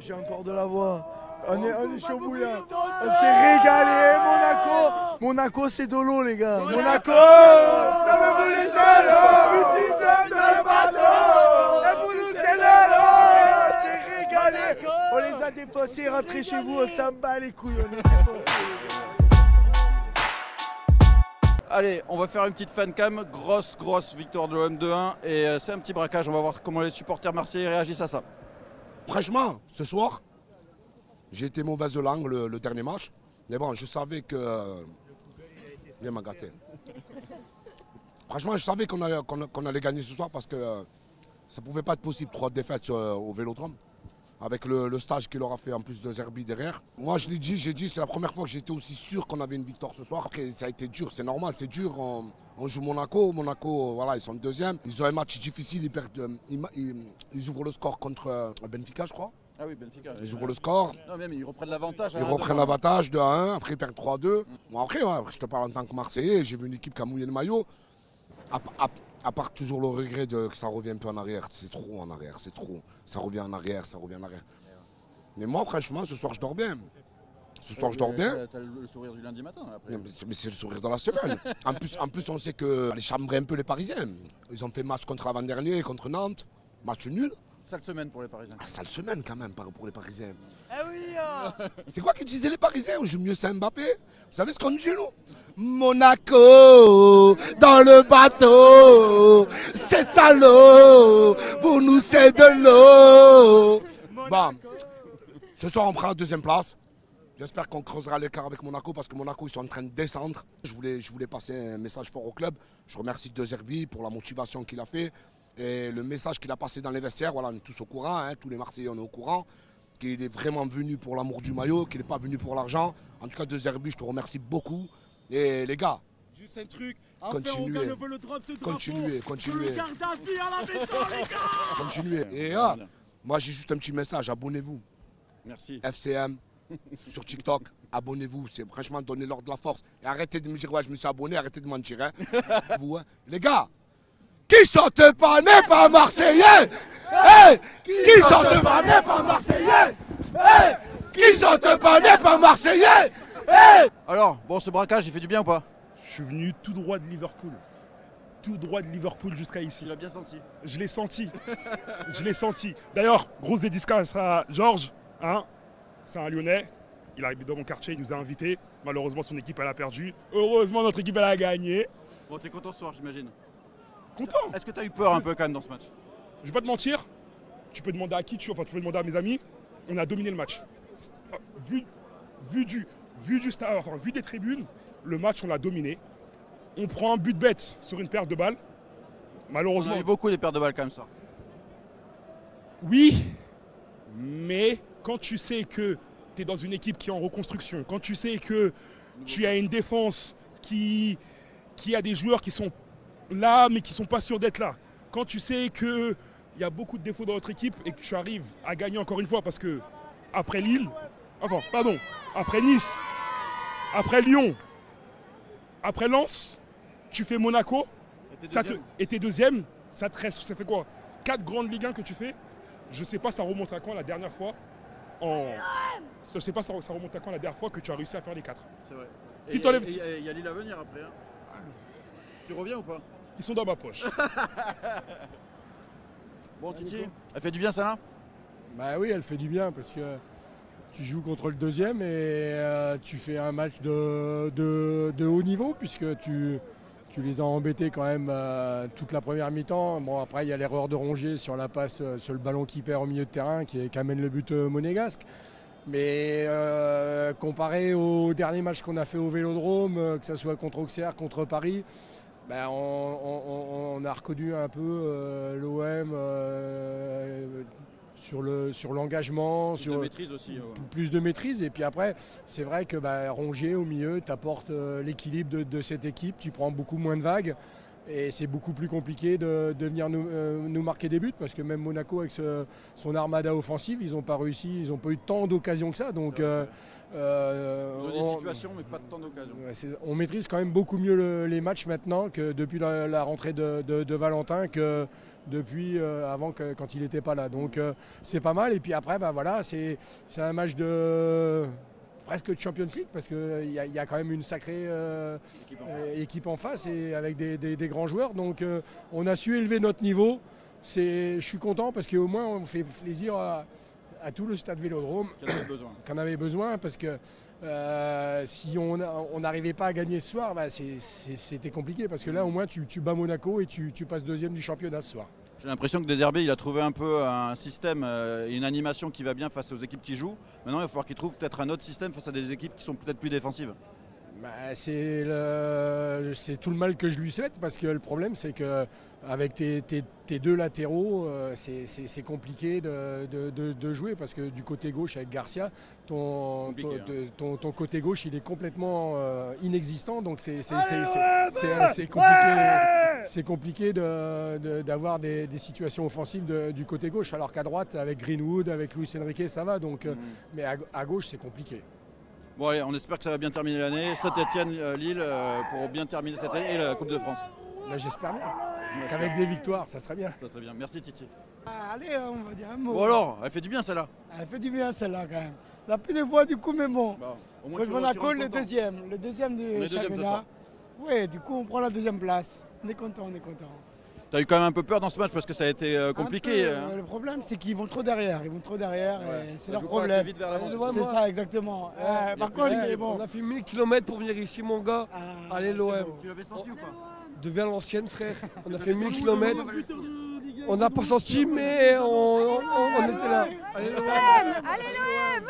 J'ai encore de la voix. On est chaud bouillant. On s'est régalé. Monaco, c'est de l'eau, les gars. Monaco, ça veut vous les salauds. Visiteurs dans le bateau. Et pour nous, c'est de l'eau. On s'est régalé. On les a défoncés. Rentrez chez vous. On s'en bat les couilles. On est défoncés. Allez, on va faire une petite fan cam. Grosse victoire de l'OM 2-1. Et c'est un petit braquage. On va voir comment les supporters marseillais réagissent à ça. Franchement, ce soir, j'ai été mauvaise langue le dernier match. Mais bon, je savais que. Viens m'a gâté. Franchement, je savais qu'on allait gagner ce soir parce que ça ne pouvait pas être possible. 3 défaites au Vélodrome. Avec le stage qu'il aura fait en plus de Zerbi derrière. Moi, je l'ai dit, c'est la première fois que j'étais aussi sûr qu'on avait une victoire ce soir. Après, ça a été dur, c'est normal, c'est dur. On joue Monaco. Monaco, voilà, ils sont deuxième. Ils ont un match difficile, ils ouvrent le score contre Benfica, je crois. Ah oui, Benfica. Ils ouvrent le score. Non, même ils reprennent l'avantage. Ils reprennent l'avantage de 1, après ils perdent 3-2. Bon, après, ouais, je te parle en tant que Marseillais, j'ai vu une équipe qui a mouillé le maillot. À part toujours le regret que ça revient un peu en arrière. C'est trop en arrière, c'est trop. Ça revient en arrière. Mais moi, franchement, ce soir, je dors bien. Ce soir, je dors bien. T'as le sourire du lundi matin, après. Mais c'est le sourire de la semaine. En plus, on sait que les chambrer un peu les Parisiens. Ils ont fait match contre l'avant-dernier, contre Nantes. Match nul. Sale semaine pour les Parisiens. Ah, sale semaine quand même pour les Parisiens. Eh oui, C'est quoi qu'ils disaient les Parisiens? On joue mieux c'est Mbappé. Vous savez ce qu'on dit nous? Monaco, dans le bateau, c'est salaud, pour nous c'est de l'eau. Bon, ce soir on prend la deuxième place. J'espère qu'on creusera l'écart avec Monaco parce que Monaco ils sont en train de descendre. Je voulais passer un message fort au club. Je remercie De Zerbi pour la motivation qu'il a fait. Et le message qu'il a passé dans les vestiaires, voilà, on est tous au courant, hein, tous les Marseillais on est au courant, qu'il est vraiment venu pour l'amour du maillot, qu'il n'est pas venu pour l'argent. En tout cas, De Zerbi, je te remercie beaucoup. Et les gars, juste un truc, continuez, continuez. Et moi j'ai juste un petit message, abonnez-vous. Merci. FCM, sur TikTok, abonnez-vous, c'est franchement donnez-leur de la force. Et arrêtez de me dire, ouais, je me suis abonné, arrêtez de mentir. Hein. Vous, hein. Les gars, qui sont pas nés par Marseillais? Hey, qui sont pas nés par Marseillais? Hey, qui sont pas nés par Marseillais? Hey. Alors, bon, ce braquage, il fait du bien ou pas? Je suis venu tout droit de Liverpool. Tout droit de Liverpool jusqu'à ici. Tu l'as bien senti? Je l'ai senti. Je l'ai senti. D'ailleurs, grosse dédicace à Georges. Hein, c'est un Lyonnais. Il arrive dans mon quartier, il nous a invités. Malheureusement, son équipe, elle a perdu. Heureusement, notre équipe, elle a gagné. Bon, t'es content ce soir, j'imagine. Content. Est-ce que t'as eu peur un peu quand même dans ce match? Je vais pas te mentir. Tu peux demander à qui tu veux, enfin, tu peux demander à mes amis. On a dominé le match. Vu des tribunes, le match, on l'a dominé. On prend un but bête sur une paire de balles. Malheureusement. On a eu beaucoup des paires de balles quand même, ça. Oui, mais quand tu sais que tu es dans une équipe qui est en reconstruction, quand tu sais que tu as une défense qui a des joueurs qui sont là mais qui ne sont pas sûrs d'être là, quand tu sais qu'il y a beaucoup de défauts dans notre équipe et que tu arrives à gagner encore une fois parce que après après Nice, après Lyon, après Lens, tu fais Monaco et t'es deuxième, ça te reste, ça fait quoi? 4 grandes Ligue 1 que tu fais. Je sais pas ça remonte à quand la dernière fois Je sais pas ça remonte à quand la dernière fois que tu as réussi à faire les 4. C'est vrai. Si il y a Lille à venir après. Hein. Tu reviens ou pas? Ils sont dans ma poche. Bon Titi, elle fait du bien ça là? Bah oui, elle fait du bien parce que tu joues contre le deuxième et tu fais un match de haut niveau puisque tu les as embêtés quand même toute la première mi-temps. Bon, après, il y a l'erreur de Rongier sur la passe, sur le ballon qui perd au milieu de terrain qui amène le but monégasque. Mais comparé au dernier match qu'on a fait au Vélodrome, que ce soit contre Auxerre, contre Paris, ben on a reconnu un peu l'OM sur l'engagement, sur de maîtrise aussi, plus de maîtrise. Et puis après, c'est vrai que Rongier au milieu t'apporte l'équilibre de cette équipe. Tu prends beaucoup moins de vagues. Et c'est beaucoup plus compliqué de venir nous marquer des buts parce que même Monaco avec son armada offensive, ils n'ont pas réussi, ils n'ont pas eu tant d'occasions que ça. Donc, Ils ont des situations mais pas de temps d'occasion. on maîtrise quand même beaucoup mieux les matchs maintenant que depuis la rentrée de Valentin que depuis avant quand il n'était pas là. Donc c'est pas mal. Et puis après, voilà, c'est un match de presque de Champions League parce qu'il y a quand même une sacrée équipe en face et avec des grands joueurs. Donc on a su élever notre niveau. Je suis content parce qu'au moins on fait plaisir à tout le stade Vélodrome qu'en avait besoin parce que si on n'arrivait pas à gagner ce soir, c'était compliqué parce que là au moins tu bats Monaco et tu passes deuxième du championnat ce soir. J'ai l'impression que Deserbi, il a trouvé un peu un système et une animation qui va bien face aux équipes qui jouent. Maintenant, il va falloir qu'il trouve peut-être un autre système face à des équipes qui sont peut-être plus défensives. C'est tout le mal que je lui souhaite parce que le problème c'est que avec tes deux latéraux c'est compliqué de jouer parce que du côté gauche avec Garcia ton côté gauche il est complètement inexistant donc c'est compliqué d'avoir des situations offensives du côté gauche alors qu'à droite avec Greenwood avec Luis Enrique ça va donc mais à gauche c'est compliqué. Bon allez, on espère que ça va bien terminer l'année. Saint-Etienne, Lille pour bien terminer cette année et la Coupe de France. Là, j'espère bien. Qu'avec des victoires, ça serait bien. Ça serait bien. Merci Titi. Allez, on va dire un mot. Bon alors, elle fait du bien celle-là. Elle fait du bien celle-là quand même. La plus de fois du coup, mais bon. Au moins, Monaco, le deuxième du championnat. Oui, du coup on prend la deuxième place. On est content, on est content. T'as eu quand même un peu peur dans ce match parce que ça a été compliqué. Peu, le problème c'est qu'ils vont trop derrière. Ils vont trop derrière et c'est leur problème. C'est ça exactement. Par contre, bon. On a fait 1000 km pour venir ici mon gars. Allez l'OM. Tu l'avais senti ou pas? De Valenciennes frère. On a fait 1000 km. On n'a pas senti mais on était là. Allez l'OM. Allez l'OM.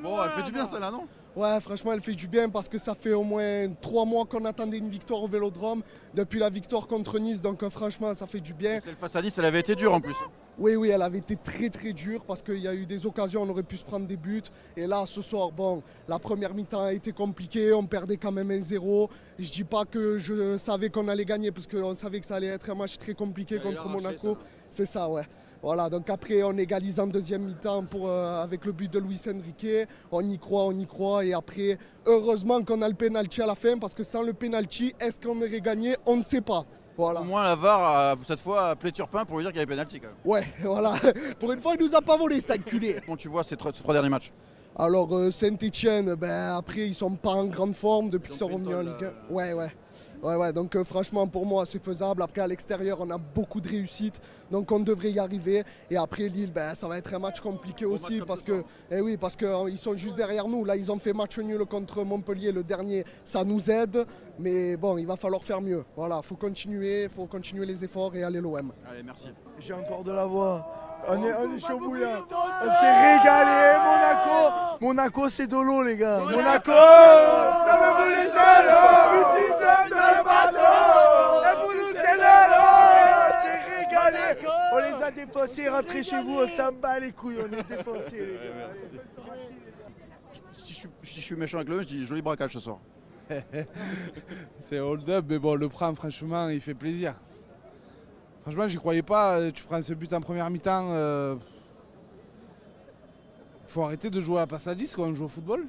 Bon, elle fait du bien celle-là, non? Ouais, franchement, elle fait du bien parce que ça fait au moins 3 mois qu'on attendait une victoire au Vélodrome depuis la victoire contre Nice. Donc franchement, ça fait du bien. Celle face à Nice, elle avait été dure en plus. Oui, elle avait été très très dure parce qu'il y a eu des occasions, on aurait pu se prendre des buts. Et là, ce soir, bon, la première mi-temps a été compliquée, on perdait quand même 1-0. Je dis pas que je savais qu'on allait gagner parce qu'on savait que ça allait être un match très compliqué contre Monaco. C'est ça, ouais. Voilà, donc après on égalise en deuxième mi-temps avec le but de Luis Enrique. On y croit et après, heureusement qu'on a le pénalty à la fin parce que sans le pénalty, est-ce qu'on aurait gagné? On ne sait pas. Voilà. Au moins la VAR a cette fois appelé Turpin pour lui dire qu'il y avait pénalty quand même. Ouais, voilà. Pour une fois, il nous a pas volé, cet enculé. Comment tu vois ces 3 derniers matchs? Alors Saint-Etienne, après ils sont pas en grande forme depuis qu'ils sont revenus en Ligue 1. Ouais, donc franchement pour moi c'est faisable. Après à l'extérieur on a beaucoup de réussite, donc on devrait y arriver. Et après Lille, ça va être un match compliqué aussi parce qu'ils sont juste derrière nous. Là ils ont fait match nul contre Montpellier, le dernier, ça nous aide. Mais bon, il va falloir faire mieux. Voilà, faut continuer les efforts et aller l'OM. Allez, merci. J'ai encore de la voix. On est chaud bouillant. On s'est régalé, Monaco. Monaco, c'est de l'eau, les gars. Monaco, ça veut vous les salauds. Dans le bateau. Et pour nous, c'est de l'eau. On s'est régalé. On les a défoncés. Rentrez chez vous, on s'en bat les couilles. On est défoncés, les gars. Si je suis méchant avec le je dis joli braquage ce soir. C'est hold-up, mais bon, le prend, franchement, il fait plaisir. Franchement, j'y croyais pas. Tu prends ce but en première mi-temps. Faut arrêter de jouer à la passe à 10 quand on joue au football.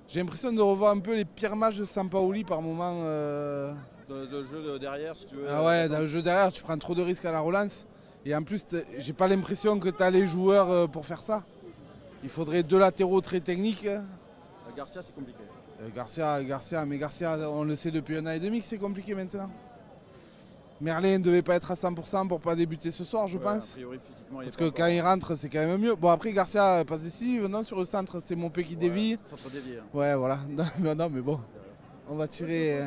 J'ai l'impression de revoir un peu les pires matchs de Sampaoli par moment. Le jeu derrière, si tu veux. Ah ouais, dans le jeu derrière, tu prends trop de risques à la relance. Et en plus, j'ai pas l'impression que tu as les joueurs pour faire ça. Il faudrait 2 latéraux très techniques. Garcia, c'est compliqué. Garcia, on le sait depuis 1 an et demi que c'est compliqué maintenant. Merlin ne devait pas être à 100% pour pas débuter ce soir, je pense. Priori, parce que quand il rentre, c'est quand même mieux. Bon, après, Garcia passe décisive. Non, sur le centre, c'est Monpé qui dévie. Centre dévié. Ouais, voilà. Non, mais bon. On va tirer.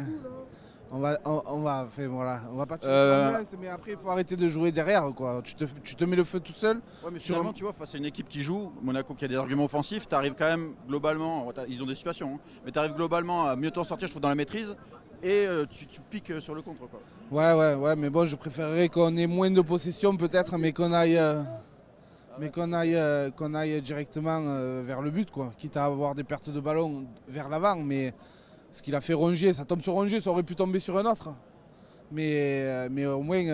On va pas tirer mais après, il faut arrêter de jouer derrière, quoi. Tu te mets le feu tout seul. Ouais, mais finalement, tu vois, face à une équipe qui joue, Monaco qui a des arguments offensifs, tu arrives quand même globalement, ils ont des situations, hein, mais tu arrives globalement à mieux t'en sortir, je trouve, dans la maîtrise. Et tu piques sur le contre, quoi. Ouais, mais bon, je préférerais qu'on ait moins de possession peut-être, mais qu'on aille directement vers le but, quoi. Quitte à avoir des pertes de ballon vers l'avant, mais Ce qu'il a fait Rongier, ça tombe sur Rongier, ça aurait pu tomber sur un autre. Mais au moins,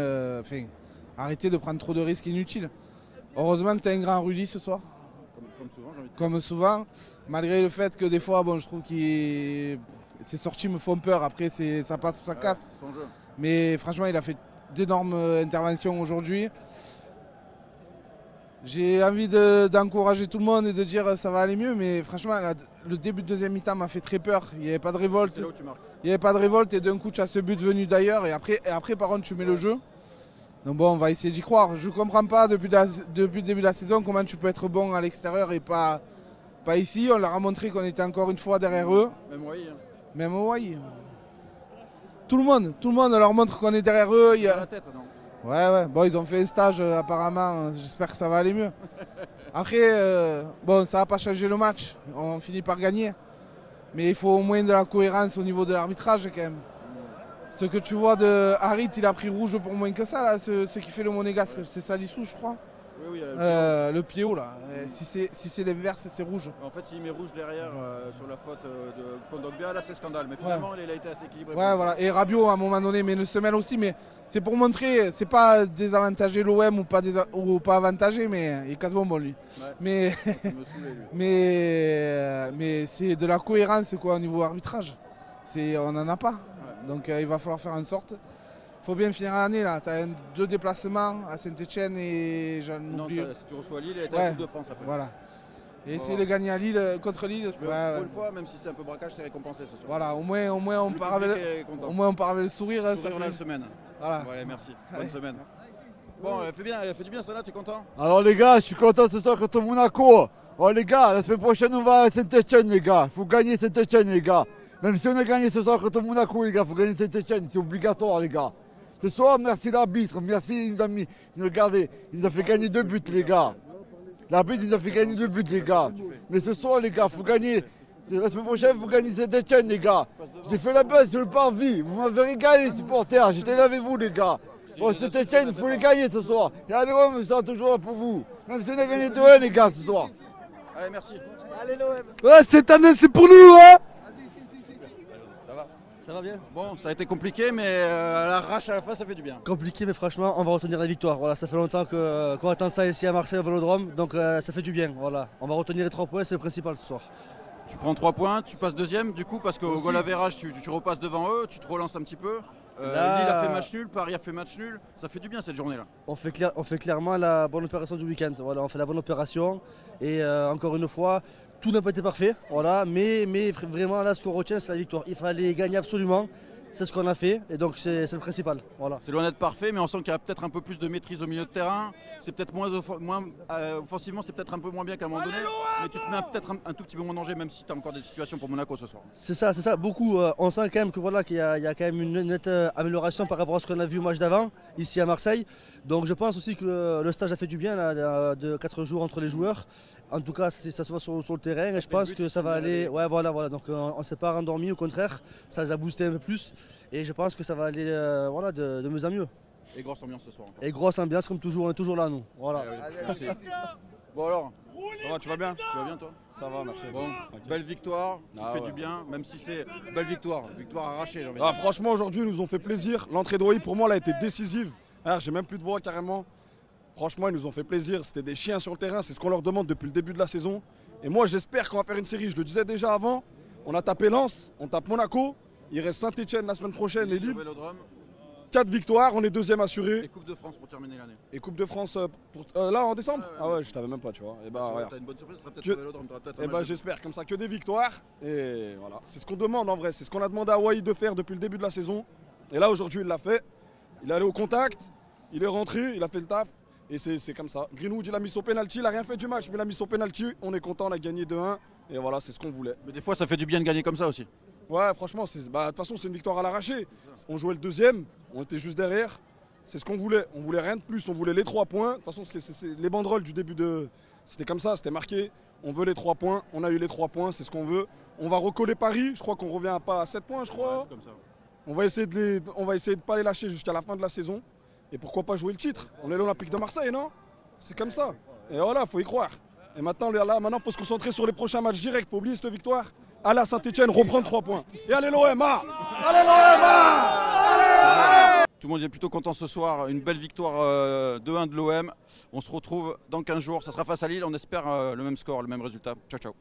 arrêtez de prendre trop de risques inutiles. Heureusement que tu as un grand Rudy ce soir. Comme souvent, j'ai envie de dire. Comme souvent, malgré le fait que des fois, bon, je trouve que ses sorties me font peur. Après, ça passe ou ça casse. Son jeu. Mais franchement, il a fait d'énormes interventions aujourd'hui. J'ai envie d'encourager tout le monde et de dire ça va aller mieux, mais franchement, le début de deuxième mi-temps m'a fait très peur. Il n'y avait pas de révolte. C'est là où tu marques. Il n'y avait pas de révolte et d'un coup, tu as ce but venu d'ailleurs. Et après, par contre, tu mets le jeu. Donc bon, on va essayer d'y croire. Je ne comprends pas depuis le début de la saison comment tu peux être bon à l'extérieur et pas ici. On leur a montré qu'on était encore une fois derrière eux. Même Wai. Même Wai. Tout le monde leur montre qu'on est derrière eux. Il y a la tête, non? Ouais. Bon, ils ont fait un stage apparemment. J'espère que ça va aller mieux. Après, bon, ça n'a pas changé le match. On finit par gagner. Mais il faut au moins de la cohérence au niveau de l'arbitrage quand même. Ce que tu vois de Harit, il a pris rouge pour moins que ça, là, ce qui fait le monégasque. C'est Salissou, je crois. Oui, le pied haut là. Si c'est l'inverse, c'est rouge. En fait, s'il met rouge derrière sur la faute de Kondogbia, là c'est scandale. Mais finalement, il a été assez équilibré. Ouais, voilà. Et Rabiot, à un moment donné, met une semelle aussi. Mais c'est pour montrer, c'est pas désavantager l'OM ou pas avantager, mais il est quasiment bon lui. Ouais. Mais c'est de la cohérence quoi, au niveau arbitrage. On n'en a pas. Ouais. Donc il va falloir faire en sorte. Faut bien finir l'année là. Tu as 2 déplacements à Saint-Etienne et j'en oublie. Si tu reçois Lille et tu as la Coupe de France après. Voilà. Et essayer de gagner à Lille contre Lille. Pour une fois, même si c'est un peu braquage, c'est récompensé ce soir. Voilà, au moins on part avec le sourire. Ça fait une semaine. Voilà. Ouais, merci. Bonne semaine. Bon, elle fait du bien ça là, tu es content? Alors les gars, je suis content ce soir contre Monaco. Oh les gars, la semaine prochaine on va à Saint-Etienne les gars. Faut gagner Saint-Etienne les gars. Même si on a gagné ce soir contre Monaco les gars, faut gagner Saint-Etienne, c'est obligatoire les gars. Ce soir, merci l'arbitre, merci, regardez, il nous a fait gagner 2 buts les gars. L'arbitre il nous a fait gagner 2 buts les gars. Mais ce soir les gars, faut gagner. La semaine prochaine, vous gagnez Saint-Etienne les gars. J'ai fait la base sur le parvis, vous m'avez régalé les supporters, j'étais là avec vous les gars. Bon, Saint-Etienne, il faut les gagner ce soir. Et allez, on sera toujours là pour vous. Même si on a gagné 2-1 les gars ce soir. Allez, merci. Allez l'OM. Ouais, cette année c'est pour nous hein. Ça va bien? Bon, ça a été compliqué, mais à l'arrache à la fin, ça fait du bien. Compliqué, mais franchement, on va retenir la victoire. Voilà, ça fait longtemps qu'on attend ça ici à Marseille au Vélodrome, donc ça fait du bien. Voilà, on va retenir les 3 points, c'est le principal ce soir. Tu prends 3 points, tu passes deuxième, du coup, parce qu'au goal average, tu repasses devant eux, tu te relances un petit peu. Lille a fait match nul, Paris a fait match nul. Ça fait du bien cette journée-là. On fait clairement la bonne opération du week-end. Voilà, on fait la bonne opération. Et encore une fois, tout n'a pas été parfait. Voilà, mais vraiment, là, ce qu'on retient, c'est la victoire. Il fallait gagner absolument. C'est ce qu'on a fait. Et donc, c'est le principal. Voilà. C'est loin d'être parfait, mais on sent qu'il y a peut-être un peu plus de maîtrise au milieu de terrain. C'est peut-être moins offensivement, c'est peut-être un peu moins bien qu'à un moment donné. Mais tu te mets peut-être un tout petit peu moins en danger, même si tu as encore des situations pour Monaco ce soir. C'est ça. Beaucoup. On sent quand même qu'il y a quand même une nette amélioration par rapport à ce qu'on a vu au match d'avant, ici à Marseille. Donc je pense aussi que le stage a fait du bien là, de 4 jours entre les joueurs. En tout cas, ça se voit sur le terrain et je pense que ça va aller. Ouais, voilà. Donc on ne s'est pas rendormi, au contraire, ça les a boostés un peu plus. Et je pense que ça va aller de mieux en mieux. Et grosse ambiance ce soir. Encore. Et grosse ambiance comme toujours, on est toujours là nous. Voilà. Merci. Bon alors, ça va, tu vas bien? Tu vas bien toi? Ça va, merci. Bon, belle victoire, qui fait du bien, même si c'est belle victoire arrachée. J'ai envie de dire. Franchement, aujourd'hui, ils nous ont fait plaisir. L'entrée de Wai, pour moi, elle a été décisive. J'ai même plus de voix carrément. Franchement, ils nous ont fait plaisir. C'était des chiens sur le terrain. C'est ce qu'on leur demande depuis le début de la saison. Et moi, j'espère qu'on va faire une série. Je le disais déjà avant. On a tapé Lens, on tape Monaco. Il reste Saint-Etienne la semaine prochaine et Lille. 4 victoires, on est deuxième assuré. Et Coupe de France pour terminer l'année. Et Coupe de France là en décembre? Ah ouais, je t'avais même pas, tu vois. Et bah, t'as une bonne surprise, ça sera peut-être le Vélodrome. Et bah, j'espère comme ça, que des victoires. Et voilà, c'est ce qu'on demande en vrai. C'est ce qu'on a demandé à Wai de faire depuis le début de la saison. Et là, aujourd'hui, il l'a fait. Il est allé au contact, il est rentré, il a fait le taf. Et c'est comme ça. Greenwood, il a mis son penalty, il n'a rien fait du match, mais il a mis son penalty. On est content, on a gagné 2-1. Et voilà, c'est ce qu'on voulait. Mais des fois, ça fait du bien de gagner comme ça aussi. Ouais, franchement, de toute façon, c'est une victoire à l'arraché. On jouait le deuxième, on était juste derrière. C'est ce qu'on voulait. On voulait rien de plus, on voulait les 3 points. De toute façon, les banderoles du début de. C'était comme ça, c'était marqué. On veut les 3 points, on a eu les 3 points, c'est ce qu'on veut. On va recoller Paris, je crois qu'on revient pas à 7 points, je crois. Ouais, comme ça. On va essayer de pas les lâcher jusqu'à la fin de la saison. Et pourquoi pas jouer le titre? On est l'Olympique de Marseille, non? C'est comme ça. Et voilà, faut y croire. Et maintenant, il faut se concentrer sur les prochains matchs directs. Faut oublier cette victoire. aller à Saint-Etienne, reprendre 3 points. Et allez l'OM, hein. Allez l'OM, hein. Tout le monde est plutôt content ce soir. Une belle victoire 2-1 de l'OM. On se retrouve dans 15 jours. Ça sera face à Lille. On espère le même score, le même résultat. Ciao, ciao.